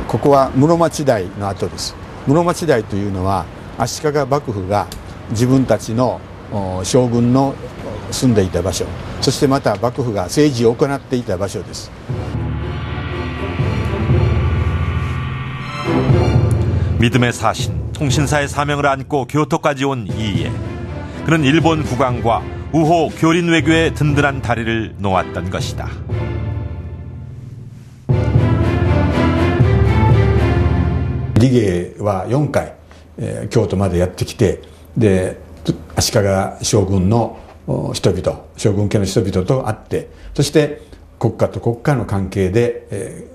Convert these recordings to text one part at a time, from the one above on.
ここは室町台の跡です。室町台というのは足利幕府が自分たちの将軍の住んでいた場所、そしてまた幕府が政治を行っていた場所です。 믿음의 사신, 통신사의 사명을 안고 교토까지 온 이에 그는 일본 국왕과 우호 교린 외교의 든든한 다리를 놓았던 것이다. 리게は4回、京都までやってきて、で足利将軍の人々、将軍家の人々と会って、そして国家と国家の関係で、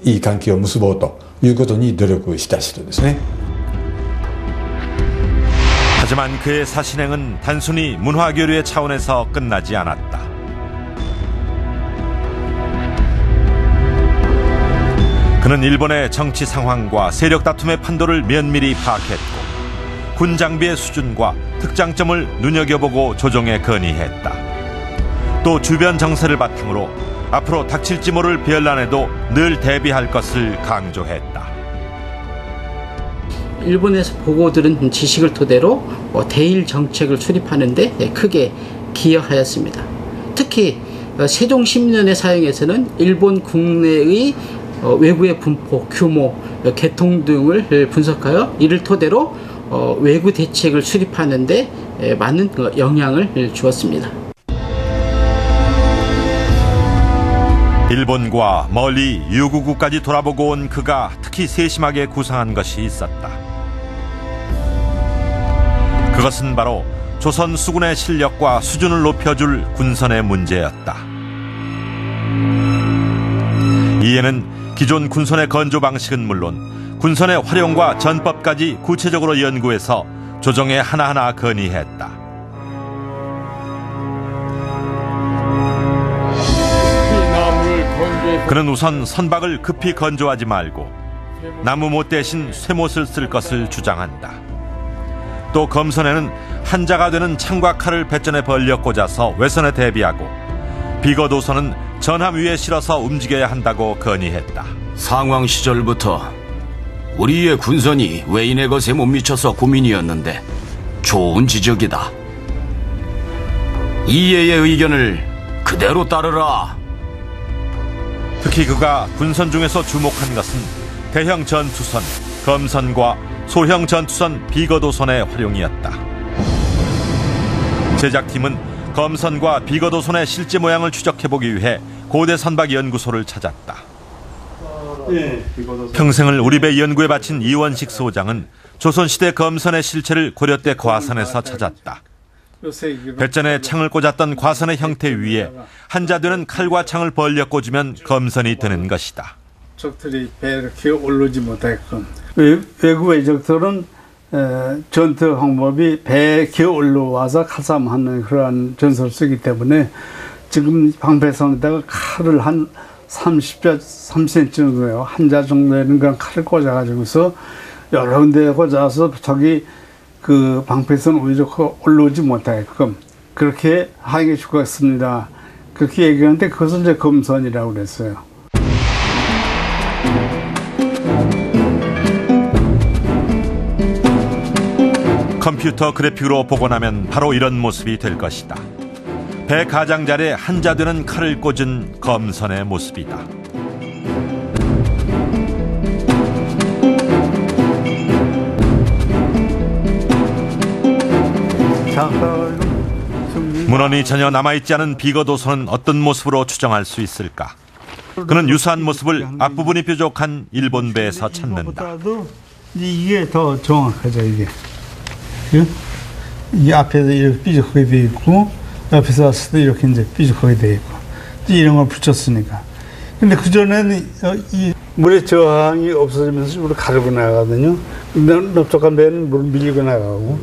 いい関係を結ぼうということに努力した人ですね。 하지만 그의 사신행은 단순히 문화교류의 차원에서 끝나지 않았다. 그는 일본의 정치 상황과 세력 다툼의 판도를 면밀히 파악했고 군 장비의 수준과 특장점을 눈여겨보고 조정에 건의했다. 또 주변 정세를 바탕으로 앞으로 닥칠지 모를 변란에도 늘 대비할 것을 강조했다. 일본에서 보고 들은 지식을 토대로 대일 정책을 수립하는 데 크게 기여하였습니다. 특히 세종 10년의 사형에서는 일본 국내의 외구의 분포, 규모, 계통 등을 분석하여 이를 토대로 외구 대책을 수립하는 데 많은 영향을 주었습니다. 일본과 멀리 유구국까지 돌아보고 온 그가 특히 세심하게 구상한 것이 있었다. 그것은 바로 조선 수군의 실력과 수준을 높여줄 군선의 문제였다. 이에는 기존 군선의 건조 방식은 물론 군선의 활용과 전법까지 구체적으로 연구해서 조정에 하나하나 건의했다. 그는 우선 선박을 급히 건조하지 말고 나무못 대신 쇠못을 쓸 것을 주장한다. 또 검선에는 한자가 되는 창과 칼을 배전에 벌려 꽂아서 외선에 대비하고 비거도선은 전함 위에 실어서 움직여야 한다고 건의했다. 상황 시절부터 우리의 군선이 외인의 것에 못 미쳐서 고민이었는데 좋은 지적이다. 이해의 의견을 그대로 따르라. 특히 그가 군선 중에서 주목한 것은 대형 전투선, 검선과 소형 전투선 비거도선의 활용이었다. 제작팀은 검선과 비거도선의 실제 모양을 추적해보기 위해 고대 선박 연구소를 찾았다. 평생을 우리배 연구에 바친 이원식 소장은 조선시대 검선의 실체를 고려대 과선에서 찾았다. 배전에 창을 꽂았던 과선의 형태 위에 한자되는 칼과 창을 벌려 꽂으면 검선이 되는 것이다. 적들이 배에 이렇게 오르지 못하게끔 외국의 적들은 전투 방법이 배에 기어 올라와서 칼싸움하는 그러한 전술을 쓰기 때문에 지금 방패선에다가 칼을 한 3cm 정도예요. 한자 정도 되는 그런 칼을 꽂아가지고서 여러 군데 꽂아서 저기 그 방패선 오히려 올라오지 못하게끔 그렇게 하게 죽었습니다. 그렇게 얘기하는데 그것은 이제 검선이라고 그랬어요. 컴퓨터 그래픽으로 복원하면 바로 이런 모습이 될 것이다. 배 가장자리에 한자되는 칼을 꽂은 검선의 모습이다. 문헌이 전혀 남아있지 않은 비거도선은 어떤 모습으로 추정할 수 있을까? 그는 유사한 모습을 앞부분이 뾰족한 일본 배에서 찾는다. 이게 더 정확하죠. 이 앞에서 이렇게 삐죽하게 돼 있고 옆에서 왔을 때 이렇게 이제 삐죽하게 돼 있고 이런 걸 붙였으니까. 근데 그 전에는 이 물의 저항이 없어지면서 물을 가르고 나가거든요. 넓적한 배는 물을 밀리고 나가고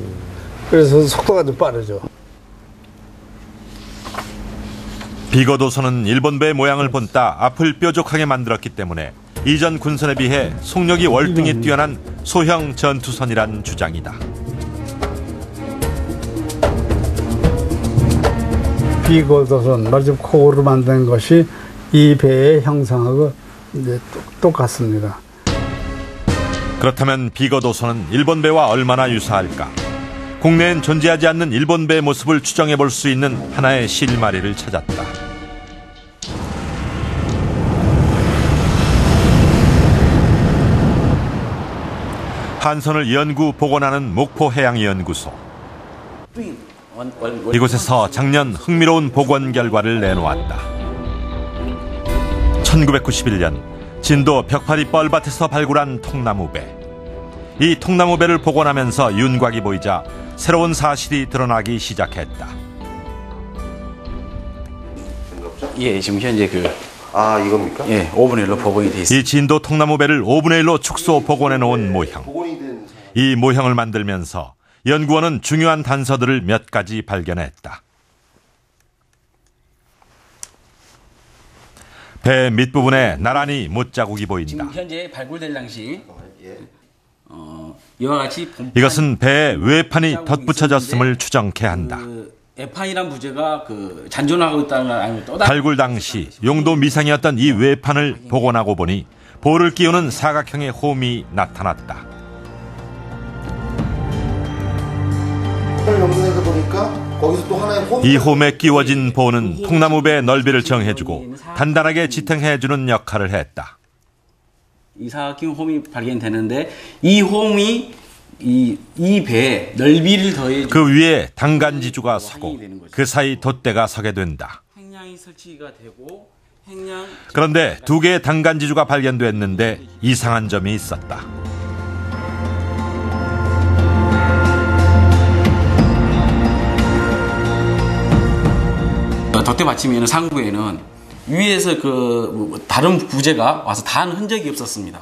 그래서 속도가 좀 빠르죠. 비거도선은 일본 배의 모양을 본따 앞을 뾰족하게 만들었기 때문에 이전 군선에 비해 속력이 월등히 뛰어난 소형 전투선이란 주장이다. 비거도선, 말좀 코로 만든 것이 이 배의 형상하고 이제 똑같습니다. 그렇다면 비거도서는 일본 배와 얼마나 유사할까? 국내엔 존재하지 않는 일본 배의 모습을 추정해 볼 수 있는 하나의 실마리를 찾았다. 한선을 연구 복원하는 목포해양연구소. 이곳에서 작년 흥미로운 복원 결과를 내놓았다. 1991년 진도 벽파리 뻘밭에서 발굴한 통나무배. 이 통나무배를 복원하면서 윤곽이 보이자 새로운 사실이 드러나기 시작했다. 예, 지금 현재 이겁니까? 예, 5분의 1로 복원이 돼 있습니다. 이 진도 통나무배를 5분의 1로 축소 복원해 놓은 모형. 이 모형을 만들면서 연구원은 중요한 단서들을 몇 가지 발견했다. 배 밑부분에 나란히 못자국이 보인다. 지금 현재 발굴될 당시 이와 같이 이것은 배에 외판이 덧붙여졌음을 추정케 한다. 외판이란 부재가 잔존하고 있다는 걸 알고 또 발굴 당시 용도 미상이었던 이 외판을 복원하고 보니 볼을 끼우는 사각형의 홈이 나타났다. 연구해서 보니까 거기서 또 하나의 홈. 이 홈에 끼워진 보는 통나무배의 넓이를 정해주고 단단하게 지탱해주는 역할을 했다. 이 사각형 홈이 발견되는데 이 홈이 이 배에 넓이를 더해주고 그 위에 단간지주가 서고 그 사이 돛대가 서게 된다. 횡량이 설치가 되고 그런데 두 개의 단간지주가 발견됐는데 이상한 점이 있었다. 돛대 받침에는 상부에는 위에서 다른 부재가 와서 닿은 흔적이 없었습니다.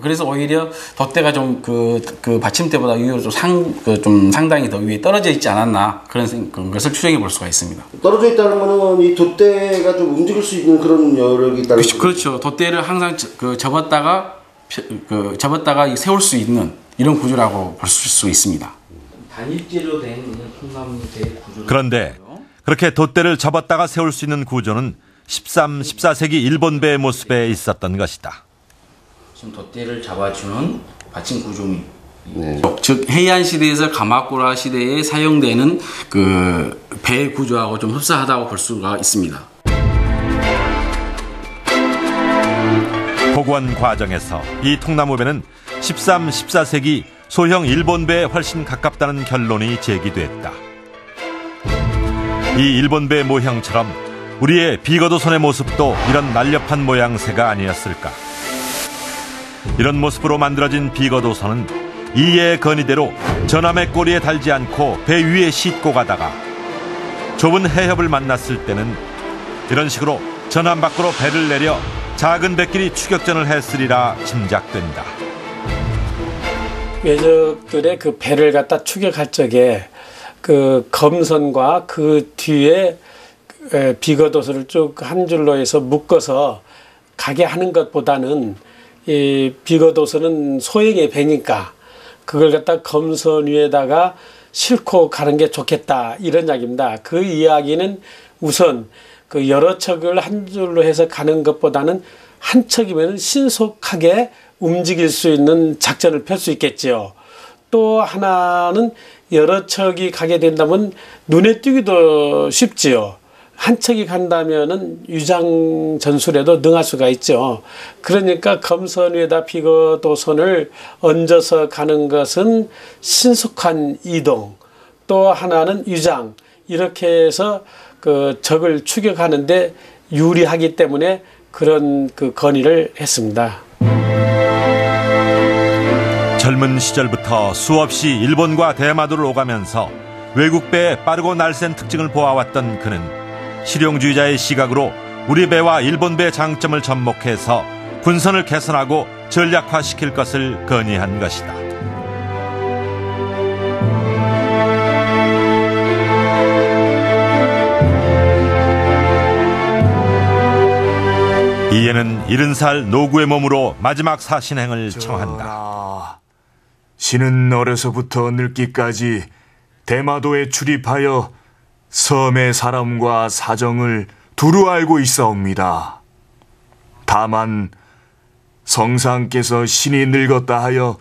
그래서 오히려 돛대가 좀 그 받침대보다 위로 좀 상당히 더 위에 떨어져 있지 않았나 그런 것을 추정해 볼 수가 있습니다. 떨어져 있다는 거는 이 돛대가 좀 움직일 수 있는 그런 여력이 있다는 거죠. 그렇죠. 돛대를 항상 접었다가 세울 수 있는 이런 구조라고 볼 수 있습니다. 단일재로 된 통나무배 구조. 그런데 그렇게 돛대를 접었다가 세울 수 있는 구조는 13, 14세기 일본 배의 모습에 있었던 것이다. 지금 돛대를 잡아주는 받침 구조입니다. 네. 즉 해안 시대에서 가마쿠라 시대에 사용되는 배 구조하고 좀 흡사하다고 볼 수가 있습니다. 복원 과정에서 이 통나무배는 13, 14세기 소형 일본 배에 훨씬 가깝다는 결론이 제기됐다. 이 일본 배 모형처럼 우리의 비거도선의 모습도 이런 날렵한 모양새가 아니었을까. 이런 모습으로 만들어진 비거도선은 이의 건의대로 전함의 꼬리에 달지 않고 배 위에 싣고 가다가 좁은 해협을 만났을 때는 이런 식으로 전함 밖으로 배를 내려 작은 배끼리 추격전을 했으리라 짐작된다. 외적들의 배를 갖다 추격할 적에 검선과 그 뒤에 비거도선을 쭉 한 줄로 해서 묶어서 가게 하는 것보다는 이 비거도선은 소형의 배니까 그걸 갖다 검선 위에다가 싣고 가는 게 좋겠다 이런 이야기입니다. 그 이야기는 우선 여러 척을 한 줄로 해서 가는 것보다는 한 척이면 신속하게 움직일 수 있는 작전을 펼 수 있겠죠. 또 하나는 여러 척이 가게 된다면 눈에 띄기도 쉽지요. 한 척이 간다면은 유장 전술에도 능할 수가 있죠. 그러니까 검선 위에다 비거도선을 얹어서 가는 것은 신속한 이동, 또 하나는 유장, 이렇게 해서 적을 추격하는데 유리하기 때문에 그런 건의를 했습니다. 젊은 시절부터 수없이 일본과 대마도를 오가면서 외국배의 빠르고 날쌘 특징을 보아왔던 그는 실용주의자의 시각으로 우리 배와 일본 배의 장점을 접목해서 군선을 개선하고 전략화시킬 것을 건의한 것이다. 이에는 70살 노구의 몸으로 마지막 사신행을 청한다. 신은 어려서부터 늙기까지 대마도에 출입하여 섬의 사람과 사정을 두루 알고 있사옵니다. 다만 성상께서 신이 늙었다 하여